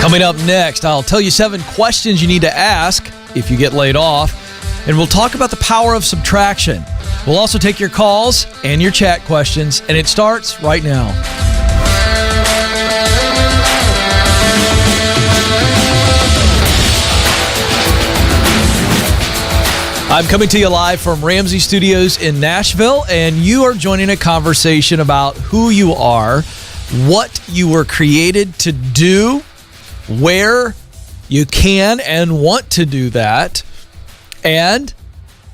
Coming up next, I'll tell you 7 questions you need to ask if you get laid off, and we'll talk about the power of subtraction. We'll also take your calls and your chat questions, and it starts right now. I'm coming to you live from Ramsey Studios in Nashville, and you are joining a conversation about who you are, what you were created to do, where you can and want to do that, and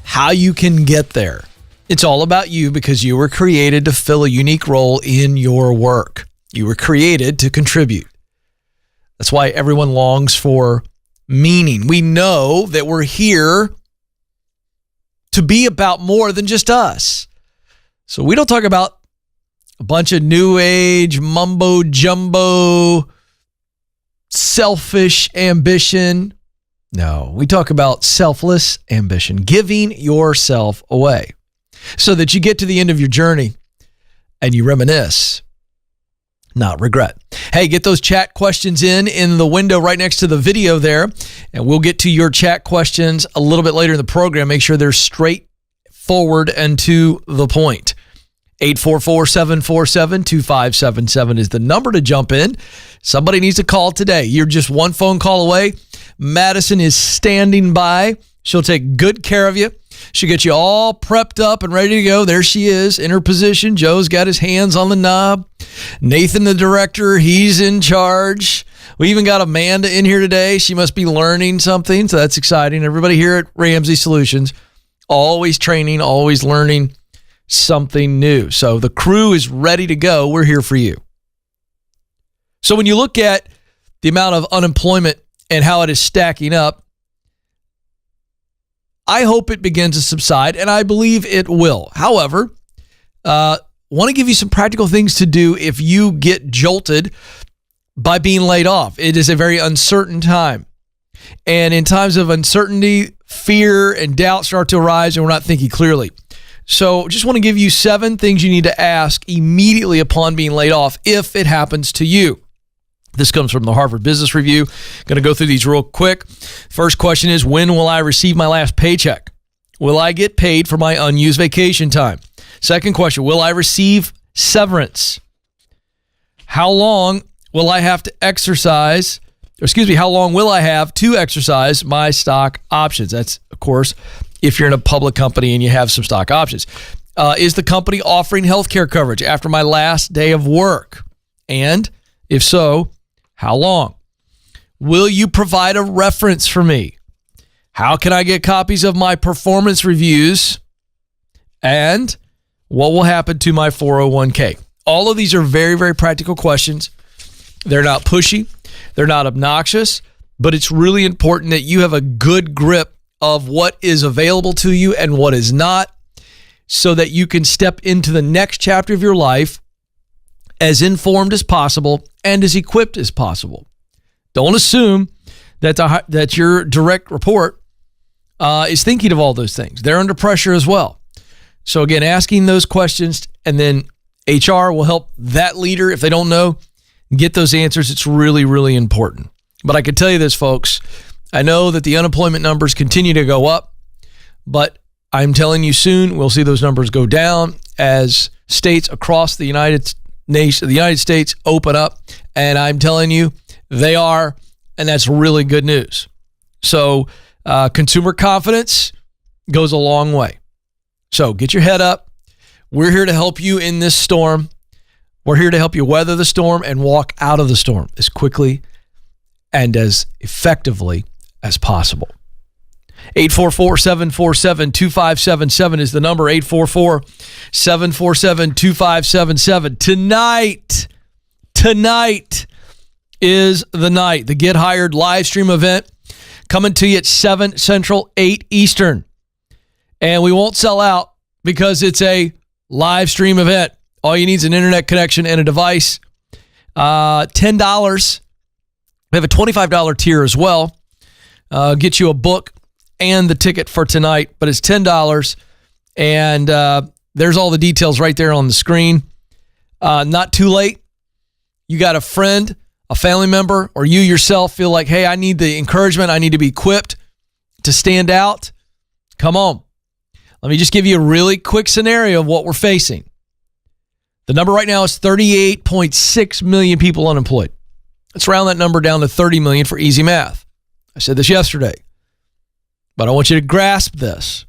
how you can get there. It's all about you because you were created to fill a unique role in your work. You were created to contribute. That's why everyone longs for meaning. We know that we're here to be about more than just us. So we don't talk about a bunch of new age mumbo jumbo selfish ambition. No, we talk about selfless ambition, giving yourself away so that you get to the end of your journey and you reminisce, not regret. Hey, get those chat questions in the window right next to the video there, and we'll get to your chat questions a little bit later in the program. Make sure they're straightforward and to the point. 844-747-2577 is the number to jump in. Somebody needs to call today. You're just one phone call away. Madison is standing by. She'll take good care of you. She'll get you all prepped up and ready to go. There she is in her position. Joe's got his hands on the knob. Nathan, the director, he's in charge. We even got Amanda in here today. She must be learning something, so that's exciting. Everybody here at Ramsey Solutions, always training, always learning something new. So the crew is ready to go. We're here for you. So when you look at the amount of unemployment and how it is stacking up, I hope it begins to subside, and I believe it will. However, want to give you some practical things to do if you get jolted by being laid off. It is a very uncertain time. And in times of uncertainty, fear and doubt start to arise, and we're not thinking clearly. So just want to give you 7 things you need to ask immediately upon being laid off if it happens to you. This comes from the Harvard Business Review. Going to go through these real quick. First question is, when will I receive my last paycheck? Will I get paid for my unused vacation time? Second question, will I receive severance? How long will I have to exercise, how long will I have to exercise my stock options? That's, of course, if you're in a public company and you have some stock options. Is the company offering healthcare coverage after my last day of work? And if so, how long? Will you provide a reference for me? How can I get copies of my performance reviews? And what will happen to my 401k? All of these are very, very practical questions. They're not pushy. They're not obnoxious, but it's really important that you have a good grip of what is available to you and what is not, so that you can step into the next chapter of your life as informed as possible and as equipped as possible. Don't assume that your direct report is thinking of all those things. They're under pressure as well. So again, asking those questions, and then HR will help that leader, if they don't know, get those answers. It's really, really important. But I can tell you this, folks. I know that the unemployment numbers continue to go up, but I'm telling you soon we'll see those numbers go down as states across the United States open up, and I'm telling you they are, and that's really good news. So consumer confidence goes a long way. So get your head up. We're here to help you in this storm. We're here to help you weather the storm and walk out of the storm as quickly and as effectively as possible. 844-747-2577 is the number. 844-747-2577. Tonight is the night. The Get Hired live stream event coming to you at 7 Central, 8 Eastern. And we won't sell out because it's a live stream event. All you need is an internet connection and a device. $10. We have a $25 tier as well. Get you a book and the ticket for tonight, but it's $10. And there's all the details right there on the screen. Not too late. You got a friend, a family member, or you yourself feel like, hey, I need the encouragement, I need to be equipped to stand out, come on. Let me just give you a really quick scenario of what we're facing. The number right now is 38.6 million people unemployed. Let's round that number down to 30 million for easy math. I said this yesterday, but I want you to grasp this.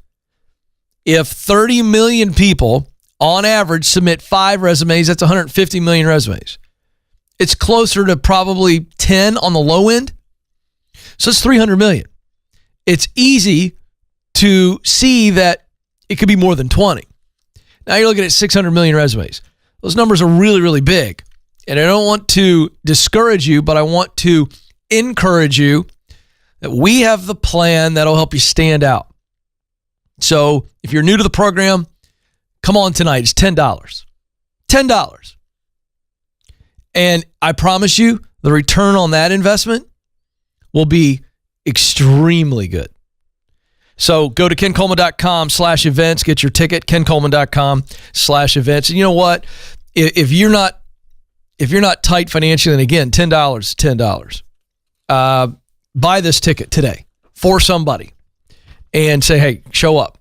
If 30 million people on average submit 5 resumes, that's 150 million resumes. It's closer to probably 10 on the low end. So it's 300 million. It's easy to see that it could be more than 20. Now you're looking at 600 million resumes. Those numbers are really, really big. And I don't want to discourage you, but I want to encourage you that we have the plan that'll help you stand out. So if you're new to the program, come on tonight. It's $10. $10. And I promise you, the return on that investment will be extremely good. So go to kencoleman.com/events, get your ticket, kencoleman.com/events. And you know what? If you're not tight financially, then again, $10 is $10. Buy this ticket today for somebody and say, hey, show up.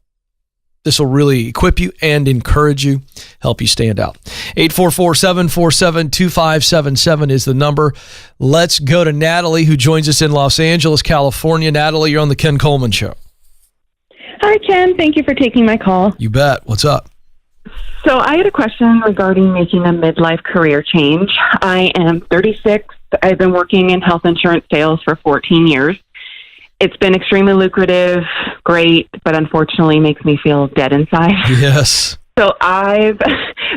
This will really equip you and encourage you, help you stand out. 844-747-2577 is the number. Let's go to Natalie, who joins us in Los Angeles, California. Natalie, you're on the Ken Coleman Show. Hi, Ken. Thank you for taking my call. You bet. What's up? So I had a question regarding making a midlife career change. I am 36. I've been working in health insurance sales for 14 years. It's been extremely lucrative, great, but unfortunately makes me feel dead inside. Yes. So I've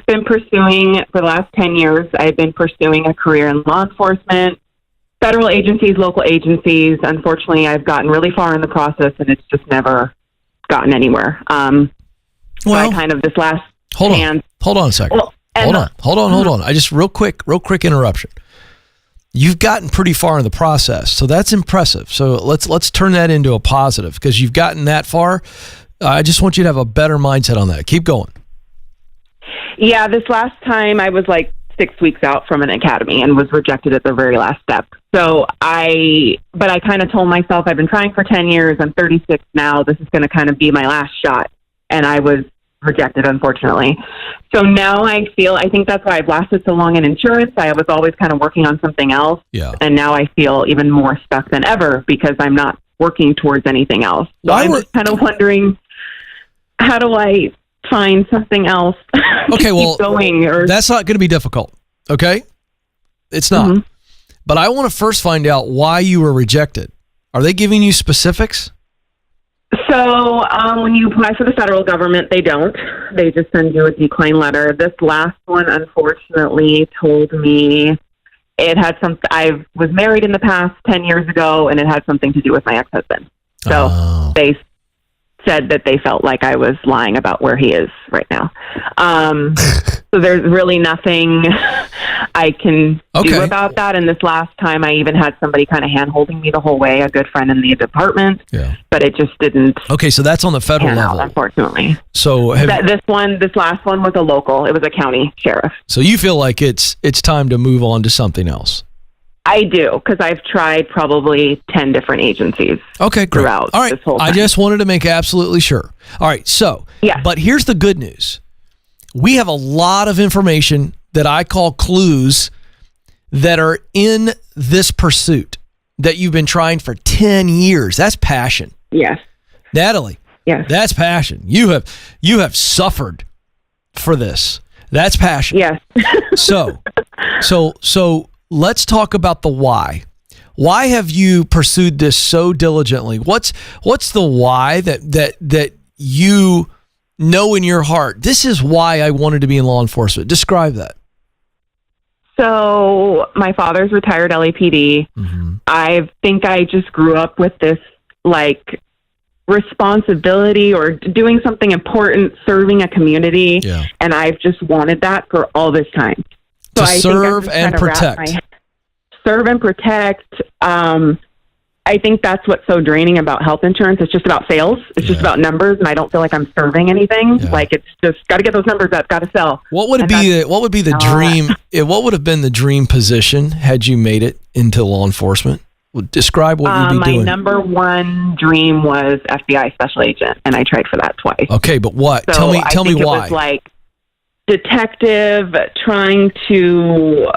been pursuing, for the last 10 years, I've been pursuing a career in law enforcement, federal agencies, local agencies. Unfortunately, I've gotten really far in the process, and it's just never gotten anywhere. So I kind of this last Hold on a second. Well, hold on. I just real quick interruption. You've gotten pretty far in the process, so that's impressive. So let's turn that into a positive because you've gotten that far. I just want you to have a better mindset on that. Keep going. Yeah, this last time I was like 6 weeks out from an academy and was rejected at the very last step. So I kind of told myself I've been trying for 10 years. I'm 36 now. This is going to kind of be my last shot. And I was rejected, unfortunately. So now I think that's why I've lasted so long in insurance. I was always kind of working on something else. Yeah. And now I feel even more stuck than ever because I'm not working towards anything else. So I'm just kind of wondering, how do I find something else okay, well, keep going? That's not going to be difficult, okay? It's not. Mm-hmm. But I want to first find out why you were rejected. Are they giving you specifics? So when you apply for the federal government, they don't. They just send you a decline letter. This last one, unfortunately, told me it had I was married in the past 10 years ago, and it had something to do with my ex-husband. So they said that they felt like I was lying about where he is right now. So there's really nothing I can do about that. And this last time I even had somebody kind of hand-holding me the whole way, a good friend in the department, but it just didn't. Okay, so that's on the federal level. Unfortunately. So this last one was a local. It was a county sheriff. So you feel like it's time to move on to something else? I do, because I've tried probably 10 different agencies. Okay, great. Throughout all right. This whole time. I just wanted to make absolutely sure. All right, so, but here's the good news. We have a lot of information that I call clues that are in this pursuit that you've been trying for 10 years. That's passion. Yes. Natalie. Yes. That's passion. You have suffered for this. That's passion. Yes. So let's talk about the why. Why have you pursued this so diligently? What's the why that you know in your heart? This is why I wanted to be in law enforcement. Describe that. So my father's retired LAPD. Mm-hmm. I think I just grew up with this like responsibility or doing something important, serving a community. Yeah. And I've just wanted that for all this time. So serve and protect. Serve and protect. I I think that's what's so draining about health insurance. It's just about sales. It's just about numbers, and I don't feel like I'm serving anything. Yeah. Like, it's just got to get those numbers up, got to sell. What would be the dream? What would have been the dream position had you made it into law enforcement? Describe what you'd be doing. My number one dream was FBI special agent, and I tried for that twice. Okay, but what? So tell me it why. Was like detective, trying to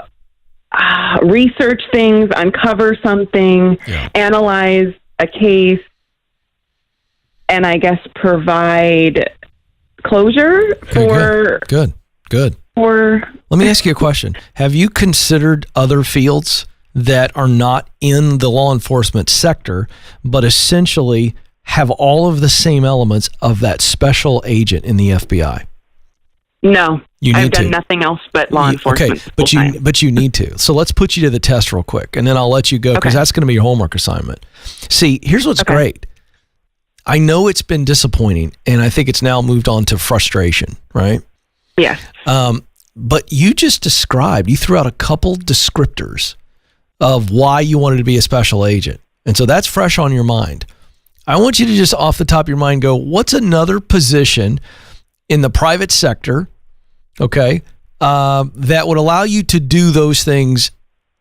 research things, uncover something, analyze a case, and I guess provide closure for... Good. Let me ask you a question. Have you considered other fields that are not in the law enforcement sector, but essentially have all of the same elements of that special agent in the FBI? No, I've done nothing else but law enforcement. Okay, but you need to. So let's put you to the test real quick, and then I'll let you go because that's going to be your homework assignment. See, here's what's great. I know it's been disappointing, and I think it's now moved on to frustration, right? Yeah. But you just you threw out a couple descriptors of why you wanted to be a special agent. And so that's fresh on your mind. I want you to just off the top of your mind go, what's another position in the private sector, that would allow you to do those things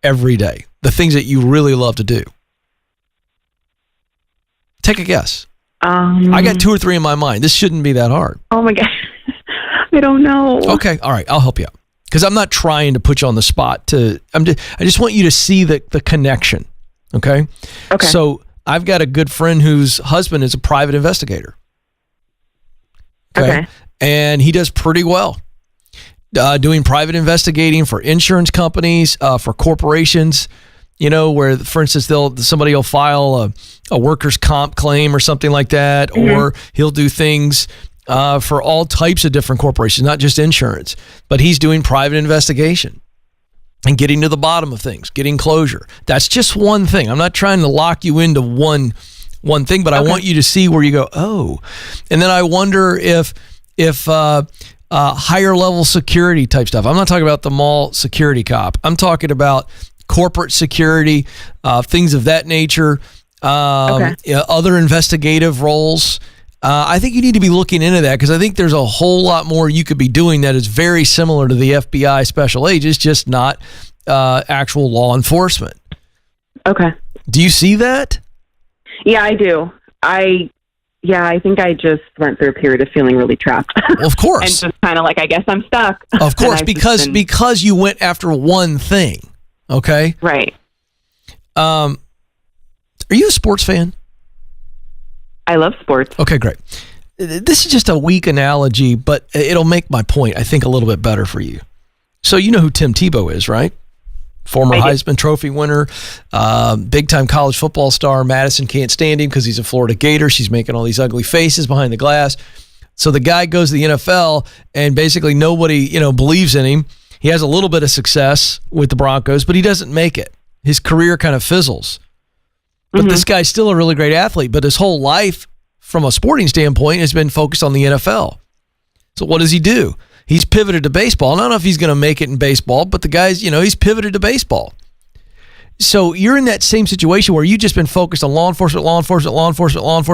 every day, the things that you really love to do? Take a guess. I got 2 or 3 in my mind. This shouldn't be that hard. Oh my God. I don't know. Okay. All right. I'll help you out. Because I'm not trying to put you on the spot. I just want you to see the connection. Okay. So I've got a good friend whose husband is a private investigator. Okay. And he does pretty well. Doing private investigating for insurance companies, for corporations, where, for instance, somebody will file a workers' comp claim or something like that, or he'll do things for all types of different corporations, not just insurance, but he's doing private investigation and getting to the bottom of things, getting closure. That's just one thing. I'm not trying to lock you into one thing, but I want you to see where you go, oh. And then I wonder if higher level security type stuff. I'm not talking about the mall security cop. I'm talking about corporate security, things of that nature, other investigative roles. I think you need to be looking into that because I think there's a whole lot more you could be doing that is very similar to the FBI special agents, just not actual law enforcement. Okay. Do you see that? Yeah, I do. I think I just went through a period of feeling really trapped. Well, of course. And just kind of like, I guess I'm stuck. Of course, because you went after one thing. Okay? Right. Are you a sports fan? I love sports. Okay, great. This is just a weak analogy, but it'll make my point, I think, a little bit better for you. So you know who Tim Tebow is, right? Former Heisman Trophy winner, big-time college football star. Madison can't stand him because he's a Florida Gator. She's making all these ugly faces behind the glass. So the guy goes to the NFL, and basically nobody, believes in him. He has a little bit of success with the Broncos, but he doesn't make it. His career kind of fizzles. But this guy's still a really great athlete, but his whole life, from a sporting standpoint, has been focused on the NFL. So what does he do? He's pivoted to baseball. And I don't know if he's going to make it in baseball, but the guy's, he's pivoted to baseball. So you're in that same situation where you've just been focused on law enforcement.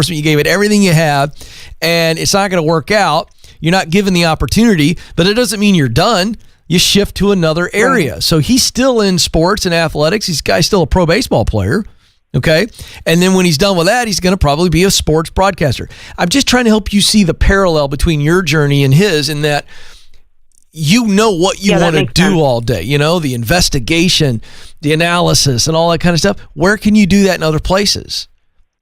You gave it everything you have, and it's not going to work out. You're not given the opportunity, but it doesn't mean you're done. You shift to another area. Right. So he's still in sports and athletics. This guy's still a pro baseball player. Okay. And then when he's done with that, he's going to probably be a sports broadcaster. I'm just trying to help you see the parallel between your journey and his, in that what you want to do all day, the investigation, the analysis, and all that kind of stuff. Where can you do that in other places?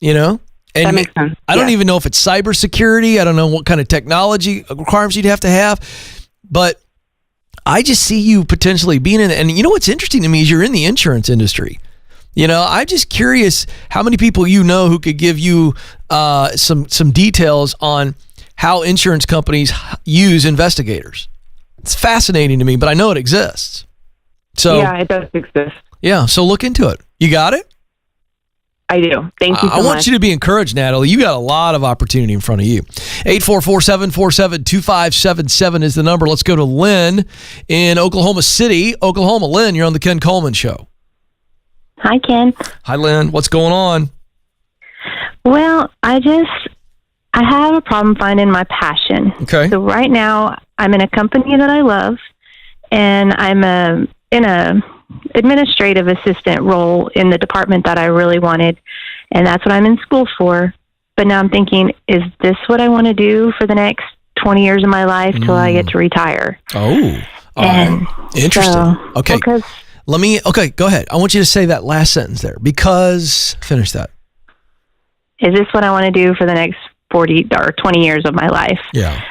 And that makes sense. I don't even know if it's cybersecurity. I don't know what kind of technology requirements you'd have to have, but I just see you potentially being in it. And what's interesting to me is you're in the insurance industry. I'm just curious how many people who could give you some details on how insurance companies use investigators. It's fascinating to me, but I know it exists. So yeah, it does exist. Yeah, so look into it. You got it? I do. Thank you so much. I want you to be encouraged, Natalie. You got a lot of opportunity in front of you. 844-747-2577 is the number. Let's go to Lynn in Oklahoma City, Oklahoma. Lynn, you're on the Ken Coleman Show. Hi, Ken. Hi, Lynn. What's going on? Well, I have a problem finding my passion. Okay. So right now, I'm in a company that I love, and I'm in a administrative assistant role in the department that I really wanted, and that's what I'm in school for. But now I'm thinking, is this what I want to do for the next 20 years of my life till I get to retire? Oh, interesting. Okay. Okay, go ahead. I want you to say that last sentence there because finish that. Is this what I want to do for the next 40 or 20 years of my life? Yeah.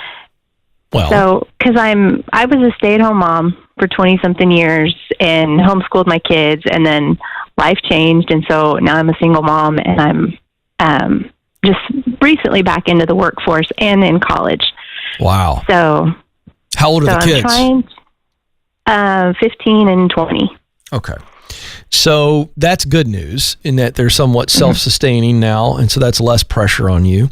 Well, so, because I was a stay-at-home mom for 20-something years and homeschooled my kids, and then life changed, and so now I'm a single mom, and I'm just recently back into the workforce and in college. Wow. So, how old are the kids? I'm trying 15 and 20. Okay. So that's good news in that they're somewhat self-sustaining now, and so that's less pressure on you.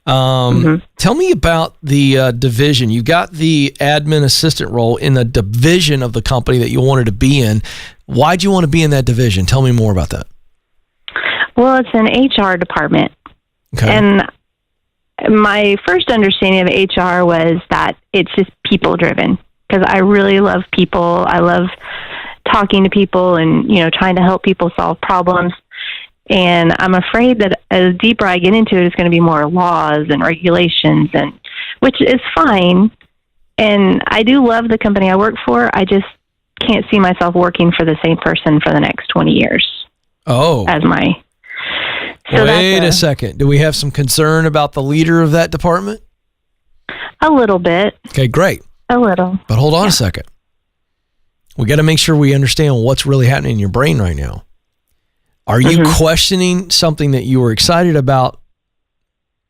Tell me about the division. You got the admin assistant role in the division of the company that you wanted to be in. Why'd you want to be in that division? Tell me more about that. Well, it's an HR department. Okay. And my first understanding of HR was that it's just people-driven, because I really love people. I love talking to people and, trying to help people solve problems. And I'm afraid that as deeper I get into it, it's going to be more laws and regulations, and which is fine. And I do love the company I work for. I just can't see myself working for the same person for the next 20 years. Oh. As my... So wait a second. Do we have some concern about the leader of that department? A little bit. Okay, great. A little. But hold on a second. We got to make sure we understand what's really happening in your brain right now. Are you questioning something that you were excited about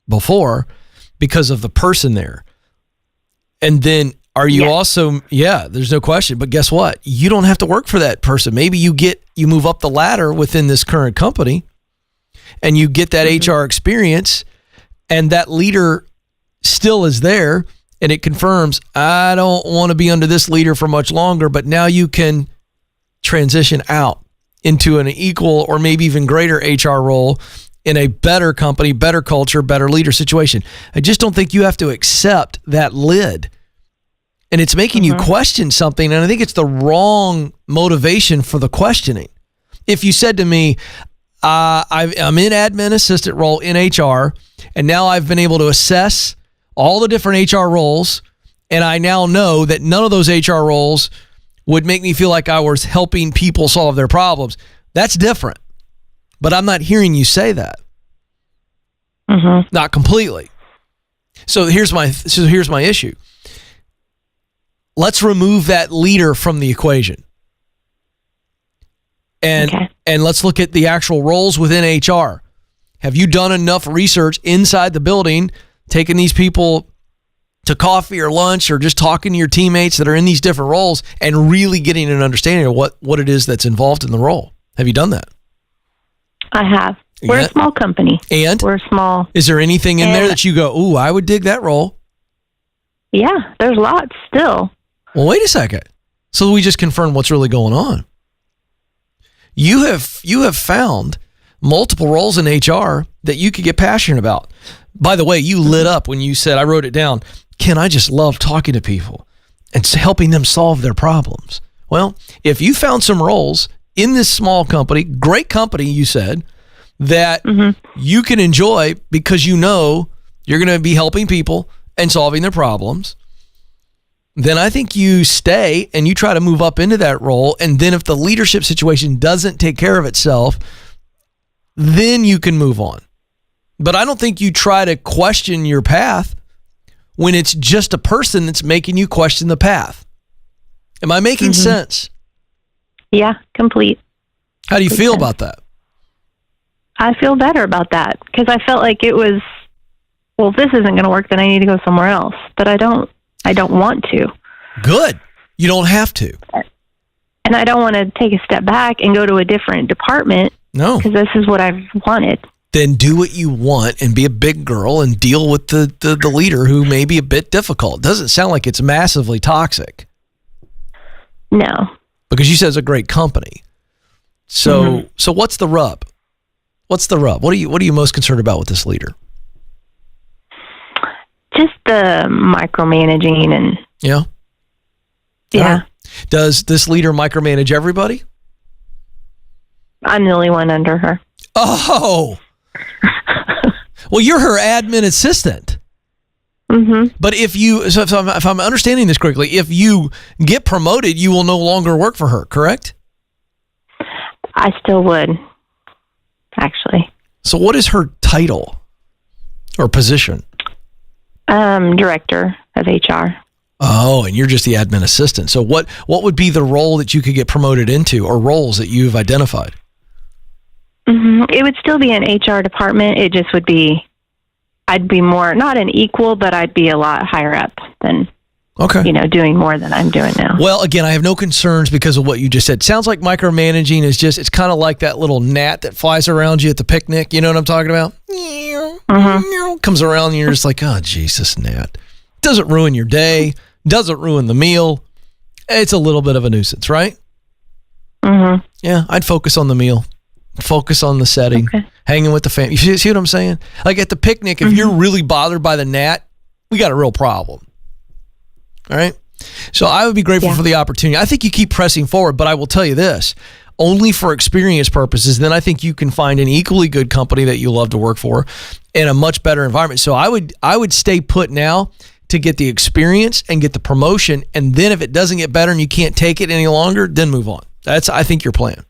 before because of the person there? And then are you also, there's no question, but guess what? You don't have to work for that person. Maybe you move up the ladder within this current company and you get that HR experience, and that leader still is there, and it confirms, I don't want to be under this leader for much longer, but now you can transition out into an equal or maybe even greater HR role in a better company, better culture, better leader situation. I just don't think you have to accept that lid. And it's making you question something, and I think it's the wrong motivation for the questioning. If you said to me, I'm in admin assistant role in HR, and now I've been able to assess all the different HR roles, and I now know that none of those HR roles would make me feel like I was helping people solve their problems. That's different. But I'm not hearing you say that. Not completely. So here's my issue. Let's remove that leader from the equation. And let's look at the actual roles within HR. Have you done enough research inside the building, taking these people to coffee or lunch, or just talking to your teammates that are in these different roles and really getting an understanding of what it is that's involved in the role? Have you done that? I have. We're a small company. And? We're small. Is there anything in there that you go, ooh, I would dig that role? Yeah, there's lots still. Well, wait a second. So we just confirmed what's really going on. You have found multiple roles in HR that you could get passionate about. By the way, you lit up when you said, I wrote it down, Ken, I just love talking to people and helping them solve their problems. Well, if you found some roles in this small company, great company, you said, that you can enjoy because you know you're going to be helping people and solving their problems, then I think you stay and you try to move up into that role. And then if the leadership situation doesn't take care of itself, then you can move on. But I don't think you try to question your path when it's just a person that's making you question the path. Am I making sense? Yeah, complete. How do you feel about that? I feel better about that because I felt like it was, well, if this isn't going to work, then I need to go somewhere else. But I don't want to. Good. You don't have to. And I don't want to take a step back and go to a different department. No. Because this is what I've wanted. Then do what you want and be a big girl and deal with the leader who may be a bit difficult. It doesn't sound like it's massively toxic. No. Because you said it's a great company. So what's the rub? What's the rub? What are you most concerned about with this leader? Just the micromanaging and Yeah. yeah. Does this leader micromanage everybody? I'm the only one under her. Oh. Well, you're her admin assistant. Mm-hmm. But if I'm understanding this correctly, if you get promoted, you will no longer work for her, correct? I still would, actually. So what is her title or position? Director of HR. Oh, and you're just the admin assistant. So what would be the role that you could get promoted into, or roles that you've identified? Mm-hmm. It would still be an HR department. It just would be, I'd be more, not an equal, but I'd be a lot higher up than, doing more than I'm doing now. Well, again, I have no concerns because of what you just said. Sounds like micromanaging is it's kind of like that little gnat that flies around you at the picnic. You know what I'm talking about? Mm-hmm. Comes around and you're just like, oh, Jesus, gnat. Doesn't ruin your day. Doesn't ruin the meal. It's a little bit of a nuisance, right? Mm-hmm. Yeah, I'd focus on the meal. Focus on the setting. Okay. Hanging with the family. You see what I'm saying? Like at the picnic, if you're really bothered by the gnat, we got a real problem. All right? So I would be grateful for the opportunity. I think you keep pressing forward, but I will tell you this, only for experience purposes, then I think you can find an equally good company that you love to work for in a much better environment. So I would stay put now to get the experience and get the promotion, and then if it doesn't get better and you can't take it any longer, then move on. That's, I think, your plan.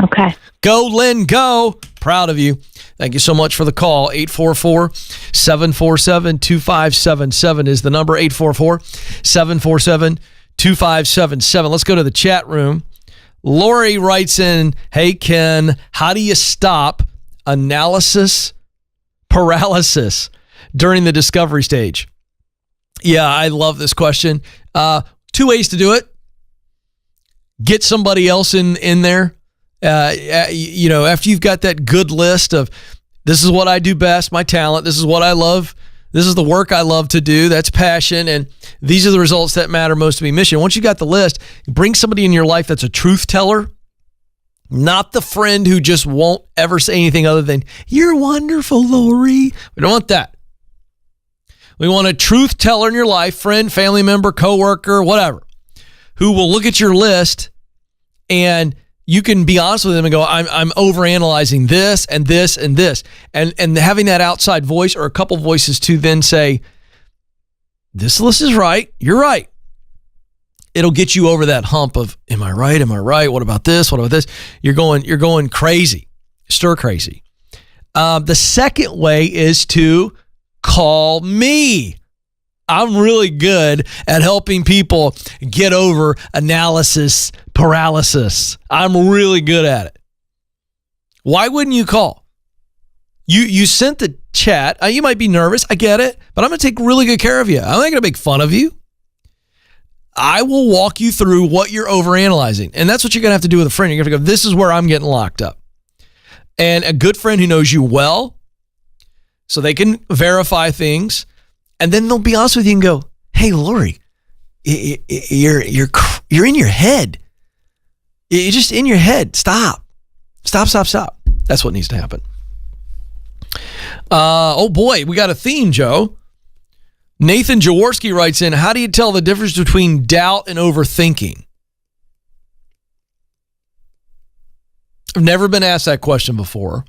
Okay. Go, Lynn, go. Proud of you. Thank you so much for the call. 844-747-2577 is the number. 844-747-2577. Let's go to the chat room. Lori writes in, hey, Ken, how do you stop analysis paralysis during the discovery stage? Yeah, I love this question. 2 ways to do it. Get somebody else in there. After you've got that good list of this is what I do best, my talent, this is what I love, this is the work I love to do, that's passion, and these are the results that matter most to me, mission. Once you got the list, bring somebody in your life that's a truth teller, not the friend who just won't ever say anything other than, you're wonderful, Lori. We don't want that. We want a truth teller in your life, friend, family member, coworker, whatever, who will look at your list and you can be honest with them and go, I'm overanalyzing this and this and this. And having that outside voice or a couple voices to then say, this list is right, you're right. It'll get you over that hump of, am I right? Am I right? What about this? What about this? You're going crazy, stir crazy. The second way is to call me. I'm really good at helping people get over analysis paralysis. I'm really good at it. Why wouldn't you call? You sent the chat. You might be nervous. I get it. But I'm going to take really good care of you. I'm not going to make fun of you. I will walk you through what you're overanalyzing. And that's what you're going to have to do with a friend. You're going to go, this is where I'm getting locked up. And a good friend who knows you well, so they can verify things. And then they'll be honest with you and go, hey, Lori, you're in your head. You're just in your head. Stop. That's what needs to happen. Oh boy, we got a theme, Joe. Nathan Jaworski writes in, how do you tell the difference between doubt and overthinking? I've never been asked that question before.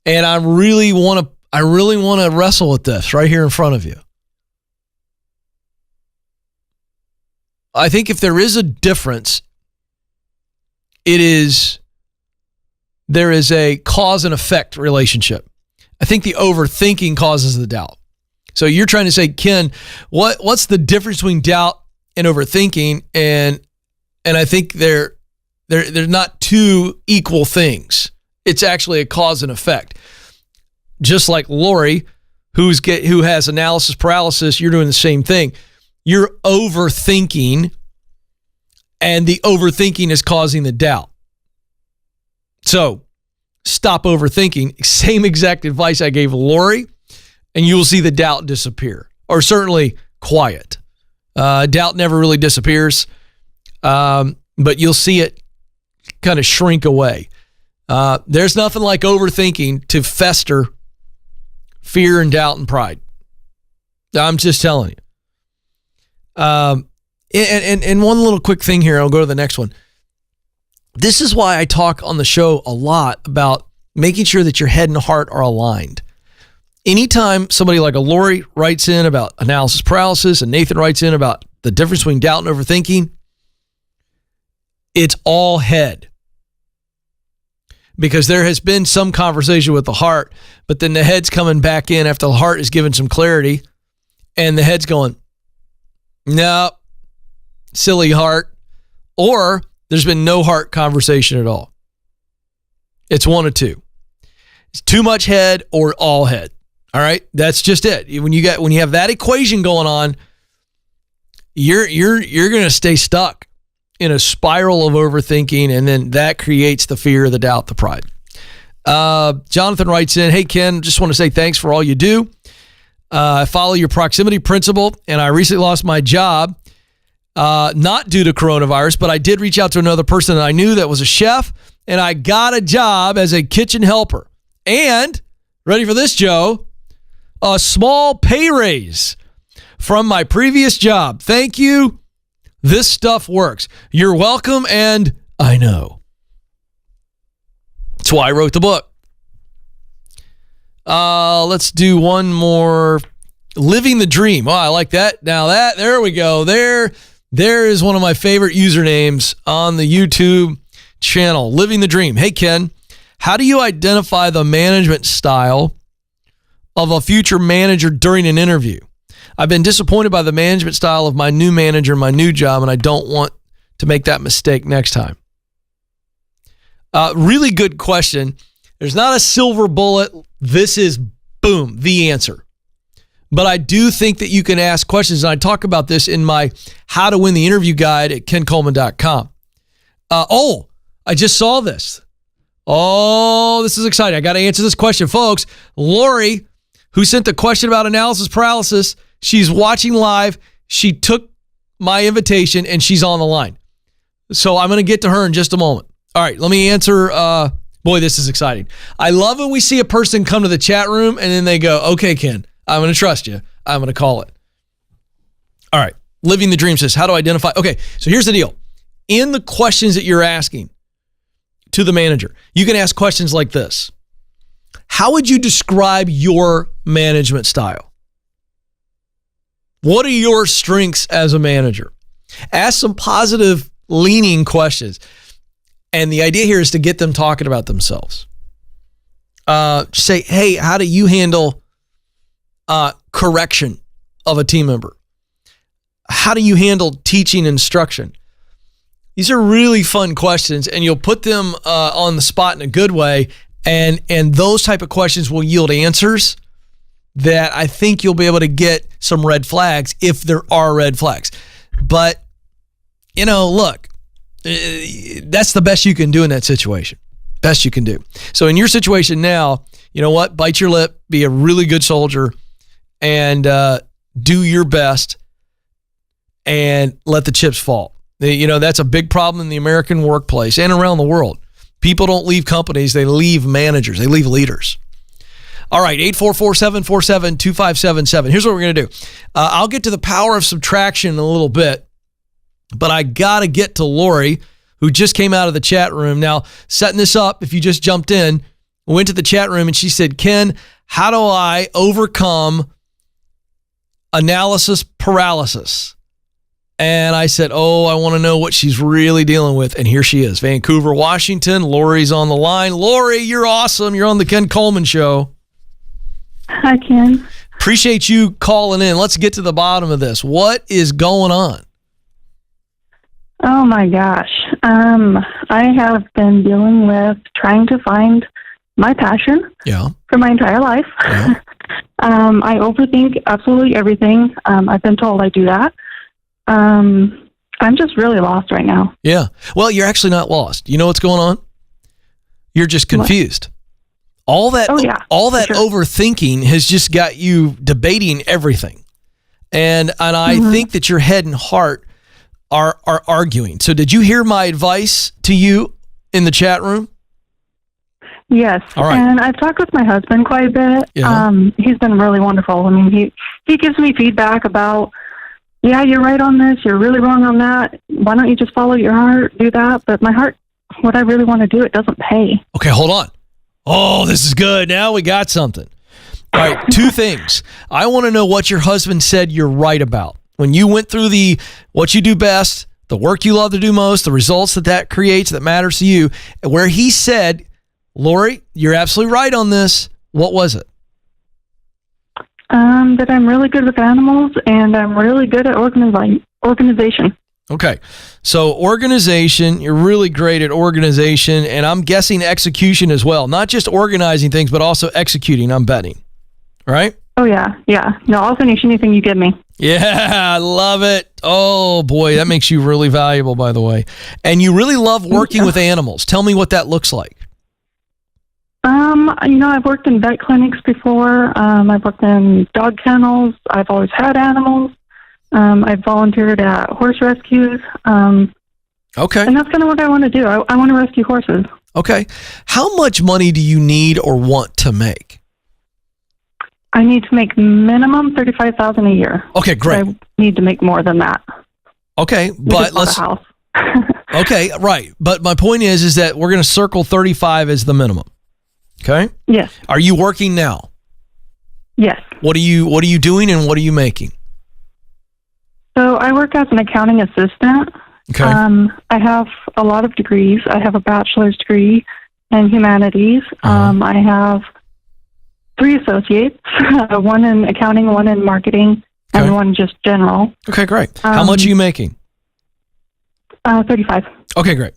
And I really want to wrestle with this right here in front of you. I think if there is a difference, there is a cause and effect relationship. I think the overthinking causes the doubt. So you're trying to say, Ken, what's the difference between doubt and overthinking? And I think they're not two equal things. It's actually a cause and effect. Just like Lori, who has analysis paralysis, you're doing the same thing. You're overthinking, and the overthinking is causing the doubt. So stop overthinking. Same exact advice I gave Lori, and you will see the doubt disappear, or certainly quiet. Doubt never really disappears, but you'll see it kind of shrink away. There's nothing like overthinking to fester fear and doubt and pride. I'm just telling you. And one little quick thing here, I'll go to the next one. This is why I talk on the show a lot about making sure that your head and heart are aligned. Anytime somebody like a Lori writes in about analysis paralysis and Nathan writes in about the difference between doubt and overthinking, it's all head. Because there has been some conversation with the heart, but then the head's coming back in after the heart is given some clarity, and the head's going, no, silly heart, or there's been no heart conversation at all. It's one of two. It's too much head or all head. All right, that's just it. When you have that equation going on, you're going to stay stuck in a spiral of overthinking, and then that creates the fear, the doubt, the pride. Jonathan writes in, hey, Ken, just want to say thanks for all you do. I follow your proximity principle, and I recently lost my job, not due to coronavirus, but I did reach out to another person that I knew that was a chef, and I got a job as a kitchen helper. And, ready for this, Joe, a small pay raise from my previous job. Thank you. This stuff works. You're welcome, and I know. That's why I wrote the book. Let's do one more. Living the Dream. Oh, I like that. Now there we go. There is one of my favorite usernames on the YouTube channel. Living the Dream. Hey, Ken, how do you identify the management style of a future manager during an interview? I've been disappointed by the management style of my new manager in my new job, and I don't want to make that mistake next time. Really good question. There's not a silver bullet. This is, boom, the answer. But I do think that you can ask questions, and I talk about this in my How to Win the Interview guide at kencoleman.com. I just saw this. Oh, this is exciting. I got to answer this question, folks. Lori, who sent the question about analysis paralysis, she's watching live. She took my invitation, and she's on the line. So I'm going to get to her in just a moment. All right, let me answer. Boy, this is exciting. I love when we see a person come to the chat room, and then they go, okay, Ken, I'm going to trust you. I'm going to call it. All right, Living the Dream says, how to identify. Okay, so here's the deal. In the questions that you're asking to the manager, you can ask questions like this. How would you describe your management style? What are your strengths as a manager? Ask some positive leaning questions. And the idea here is to get them talking about themselves. Say, hey, how do you handle correction of a team member? How do you handle teaching instruction? These are really fun questions, and you'll put them on the spot in a good way. And those type of questions will yield answers that I think you'll be able to get some red flags if there are red flags. But, look, that's the best you can do in that situation. Best you can do. So in your situation now, you know what? Bite your lip, be a really good soldier, and do your best and let the chips fall. That's a big problem in the American workplace and around the world. People don't leave companies, they leave managers, they leave leaders. All right, 844-747-2577. Here's what we're going to do. I'll get to the power of subtraction in a little bit, but I got to get to Lori, who just came out of the chat room. Now, setting this up, if you just jumped in, went to the chat room and she said, Ken, how do I overcome analysis paralysis? And I said, I want to know what she's really dealing with. And here she is, Vancouver, Washington. Lori's on the line. Lori, you're awesome. You're on the Ken Coleman Show. Hi, Ken. Appreciate you calling in. Let's get to the bottom of this. What is going on? Oh, my gosh. I have been dealing with trying to find my passion for my entire life. Yeah. I overthink absolutely everything. I've been told I do that. I'm just really lost right now. Yeah. Well, you're actually not lost. You know what's going on? You're just confused. What? All that overthinking has just got you debating everything. And I think that your head and heart are arguing. So did you hear my advice to you in the chat room? Yes. All right. And I've talked with my husband quite a bit. Yeah. He's been really wonderful. I mean, he gives me feedback about, yeah, you're right on this. You're really wrong on that. Why don't you just follow your heart, do that? But my heart, what I really want to do, it doesn't pay. Okay, hold on. Oh, this is good. Now we got something. All right, two things. I want to know what your husband said you're right about. When you went through what you do best, the work you love to do most, the results that creates that matters to you, where he said, Lori, you're absolutely right on this. What was it? That I'm really good with animals and I'm really good at organization. Okay. So organization, you're really great at organization, and I'm guessing execution as well. Not just organizing things, but also executing, I'm betting. Right? Oh, yeah. Yeah. No, I'll finish anything you give me. Yeah, I love it. Oh, boy, that makes you really valuable, by the way. And you really love working with animals. Tell me what that looks like. I've worked in vet clinics before. I've worked in dog kennels. I've always had animals. I've volunteered at horse rescues. Okay. And that's kind of what I want to do. I want to rescue horses. Okay. How much money do you need or want to make? I need to make minimum $35,000 a year. Okay, great. I need to make more than that. Okay, but let's. A house. Okay, right. But my point is that we're going to circle 35 as the minimum. Okay? Yes. Are you working now? Yes. What are you doing and what are you making? So I work as an accounting assistant. Okay. I have a lot of degrees. I have a bachelor's degree in humanities. I have 3 associates, one in accounting, one in marketing, and one just general. Okay, great. How much are you making? 35. Okay, great.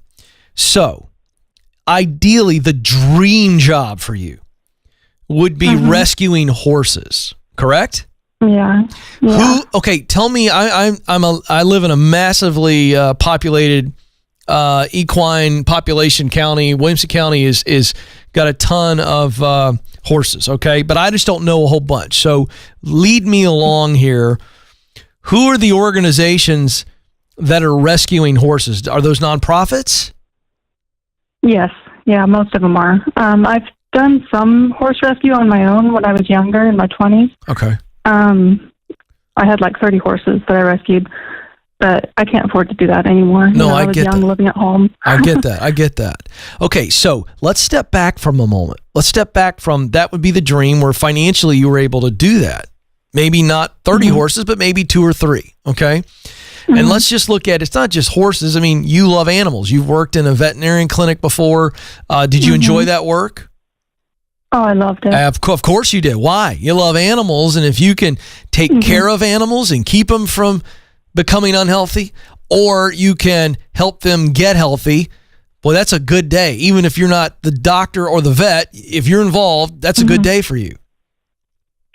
So, ideally, the dream job for you would be rescuing horses, correct? Yeah. Okay, tell me. I live in a massively populated equine population county. Williamson County is got a ton of horses. Okay, but I just don't know a whole bunch. So lead me along here. Who are the organizations that are rescuing horses? Are those nonprofits? Yes. Yeah, most of them are. I've done some horse rescue on my own when I was younger, in my 20s. Okay. I had like 30 horses that I rescued, but I can't afford to do that anymore. No, I was young, living at home. I get that. Okay, so let's step back from a moment. Let's step back from that would be the dream where financially you were able to do that. Maybe not 30 horses, but maybe 2 or 3, okay? And let's just look at, it's not just horses. I mean, you love animals. You've worked in a veterinarian clinic before. Did you enjoy that work? Oh, I loved it. Of course you did. Why? You love animals, and if you can take care of animals and keep them from becoming unhealthy, or you can help them get healthy, boy, that's a good day. Even if you're not the doctor or the vet, if you're involved, that's a good day for you.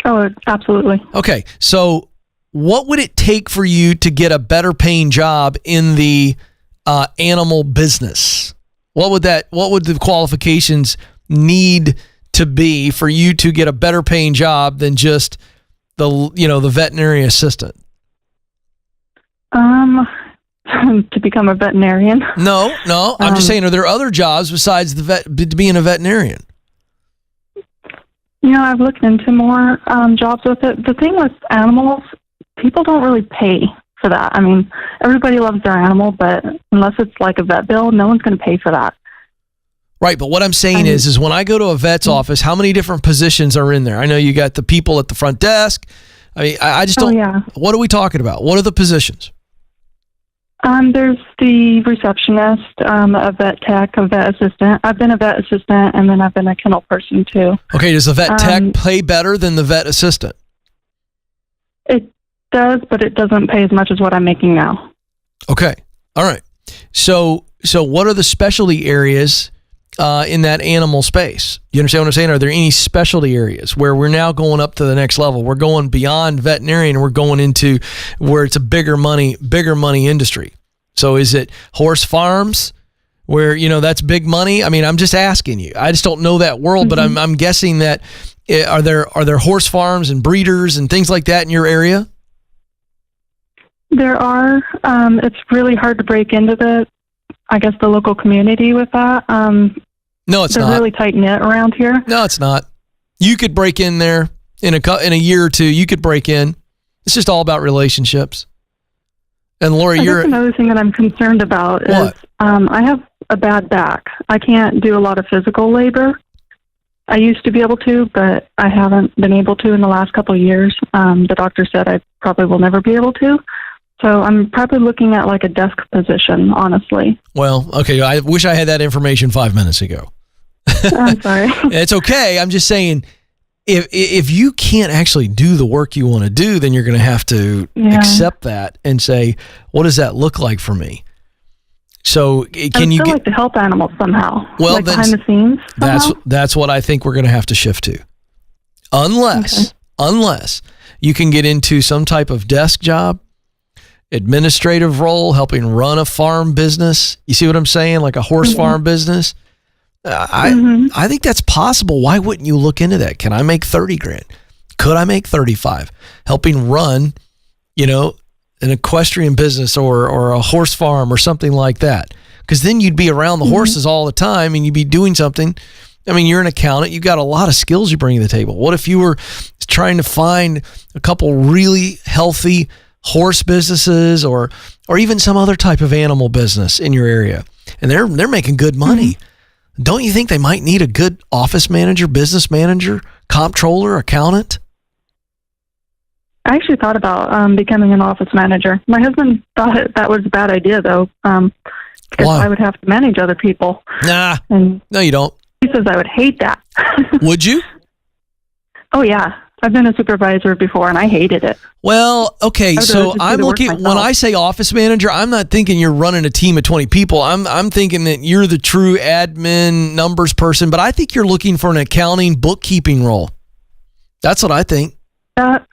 Oh, absolutely. Okay, so what would it take for you to get a better paying job in the animal business? What would the qualifications need to be for you to get a better paying job than just the veterinary assistant? To become a veterinarian? No. I'm just saying, are there other jobs besides being a veterinarian? I've looked into more jobs with it. The thing with animals, people don't really pay for that. I mean, everybody loves their animal, but unless it's like a vet bill, no one's going to pay for that. Right, but what I'm saying is when I go to a vet's office, how many different positions are in there? I know you got the people at the front desk. I mean, I just don't. Yeah. What are we talking about? What are the positions? There's the receptionist, a vet tech, a vet assistant. I've been a vet assistant, and then I've been a kennel person too. Okay, does the vet tech pay better than the vet assistant? It does, but it doesn't pay as much as what I'm making now. Okay, all right. So what are the specialty areas in that animal space? You understand what I'm saying? Are there any specialty areas where we're now going up to the next level? We're going beyond veterinarian and we're going into where it's a bigger money industry. So is it horse farms where, that's big money? I mean, I'm just asking you. I just don't know that world, but I'm guessing that are there horse farms and breeders and things like that in your area? There are. It's really hard to break into the local community with that. No, it's They're not. really tight knit around here. No, it's not. You could break in there in a year or two. You could break in. It's just all about relationships. And Lori, That's another thing that I'm concerned about is I have a bad back. I can't do a lot of physical labor. I used to be able to, but I haven't been able to in the last couple of years. The doctor said I probably will never be able to. So I'm probably looking at like a desk position, honestly. Well, okay. I wish I had that information 5 minutes ago. I'm sorry. It's okay. I'm just saying, if you can't actually do the work you want to do, then you're going to have to accept that and say, what does that look like for me? So can you like to help animals somehow? Well, like behind the scenes. That's what I think we're going to have to shift to, unless you can get into some type of desk job, administrative role, helping run a farm business. You see what I'm saying? Like a horse farm business. I think that's possible. Why wouldn't you look into that? Can I make 30 grand? Could I make 35? Helping run, an equestrian business or a horse farm or something like that. Because then you'd be around the horses all the time and you'd be doing something. I mean, you're an accountant. You've got a lot of skills you bring to the table. What if you were trying to find a couple really healthy horse businesses or even some other type of animal business in your area, and they're making good money? Don't you think they might need a good office manager, business manager, comptroller, accountant? I actually thought about becoming an office manager. My husband thought that was a bad idea, though, because Why? I would have to manage other people. Nah, and no, you don't. he says I would hate that. Would you? Oh, yeah. I've been a supervisor before, and I hated it. Well, okay, so I'm looking, when I say office manager, I'm not thinking you're running a team of 20 people. I'm thinking that you're the true admin numbers person, but I think you're looking for an accounting bookkeeping role. That's what I think. That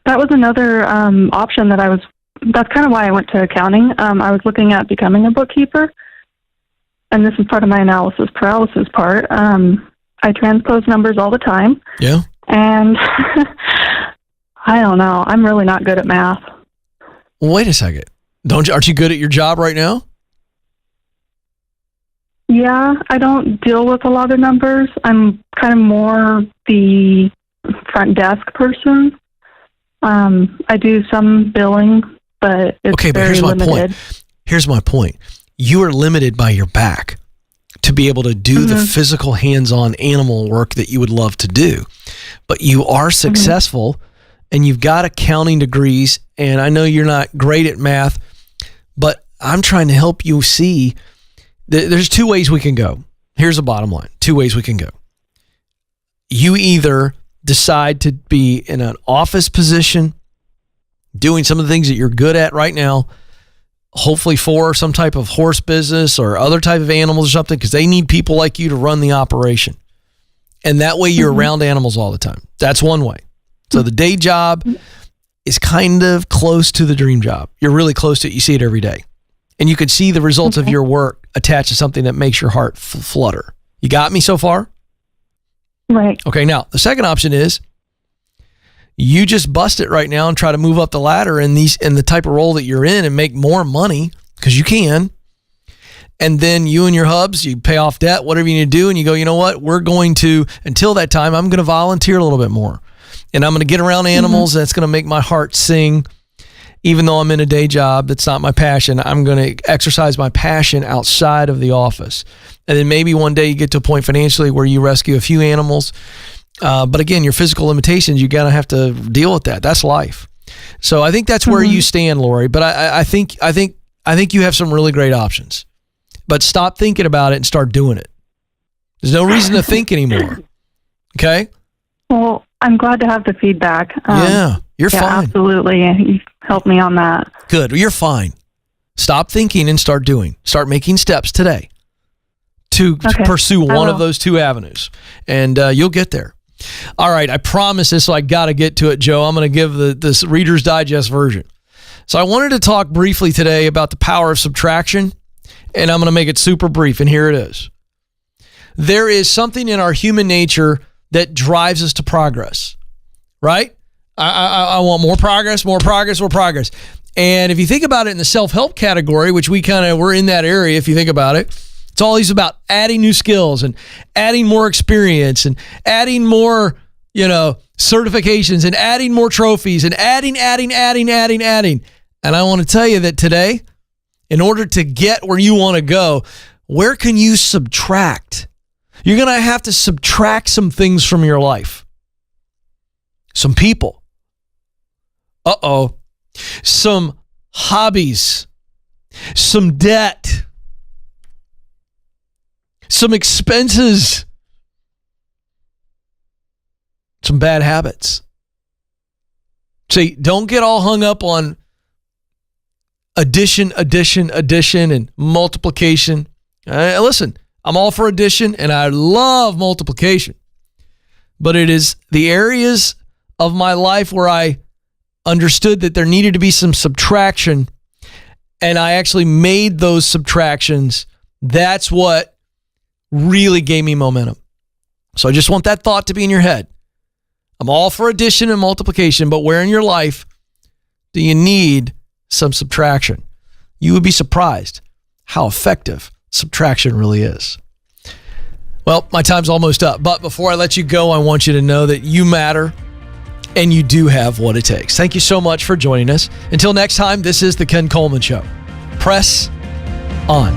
was another option that's kind of why I went to accounting. I was looking at becoming a bookkeeper, and this is part of my analysis paralysis part. I transpose numbers all the time. Yeah. And I don't know. I'm really not good at math. Wait a second. Aren't you good at your job right now? Yeah, I don't deal with a lot of numbers. I'm kind of more the front desk person. I do some billing, but it's very limited. Here's my point. You are limited by your back to be able to do the physical hands-on animal work that you would love to do. But you are successful and you've got accounting degrees, and I know you're not great at math, but I'm trying to help you see there's two ways we can go. Here's the bottom line. Two ways we can go. You either decide to be in an office position, doing some of the things that you're good at right now, hopefully for some type of horse business or other type of animals or something, because they need people like you to run the operation. And that way you're around animals all the time. That's one way. So the day job is kind of close to the dream job. You're really close to it. You see it every day. And you can see the results of your work attached to something that makes your heart flutter. You got me so far? Right. Okay, now the second option is you just bust it right now and try to move up the ladder in the type of role that you're in and make more money, because you can. And then you and your hubs, you pay off debt, whatever you need to do, and you go, you know what? We're going to, until that time, I'm going to volunteer a little bit more. And I'm going to get around animals, and it's going to make my heart sing. Even though I'm in a day job that's not my passion, I'm going to exercise my passion outside of the office. And then maybe one day you get to a point financially where you rescue a few animals. But again, your physical limitations, you're going to have to deal with that. That's life. So I think that's where you stand, Lori. But I think you have some really great options. But stop thinking about it and start doing it. There's no reason to think anymore. Okay? Well, I'm glad to have the feedback. You're fine. Absolutely. You helped me on that. Good. You're fine. Stop thinking and start doing. Start making steps today to pursue one of those two avenues. And you'll get there. All right. I promise this, so I got to get to it, Joe. I'm going to give this Reader's Digest version. So I wanted to talk briefly today about the power of subtraction, and I'm going to make it super brief, and here it is. There is something in our human nature that drives us to progress, right? I want more progress, more progress, more progress. And if you think about it in the self-help category, which we're in that area, if you think about it, It's always about adding new skills and adding more experience and adding more, certifications and adding more trophies and adding. And I want to tell you that today, in order to get where you want to go, where can you subtract? You're going to have to subtract some things from your life. Some people. Some hobbies. Some debt. Some expenses. Some bad habits. See, don't get all hung up on addition, and multiplication. Listen, I'm all for addition and I love multiplication. But it is the areas of my life where I understood that there needed to be some subtraction, and I actually made those subtractions. That's what really gave me momentum. So I just want that thought to be in your head. I'm all for addition and multiplication, but where in your life do you need some subtraction? You would be surprised how effective subtraction really is. Well, my time's almost up, but before I let you go, I want you to know that you matter and you do have what it takes. Thank you so much for joining us. Until next time, this is the Ken Coleman Show. Press on.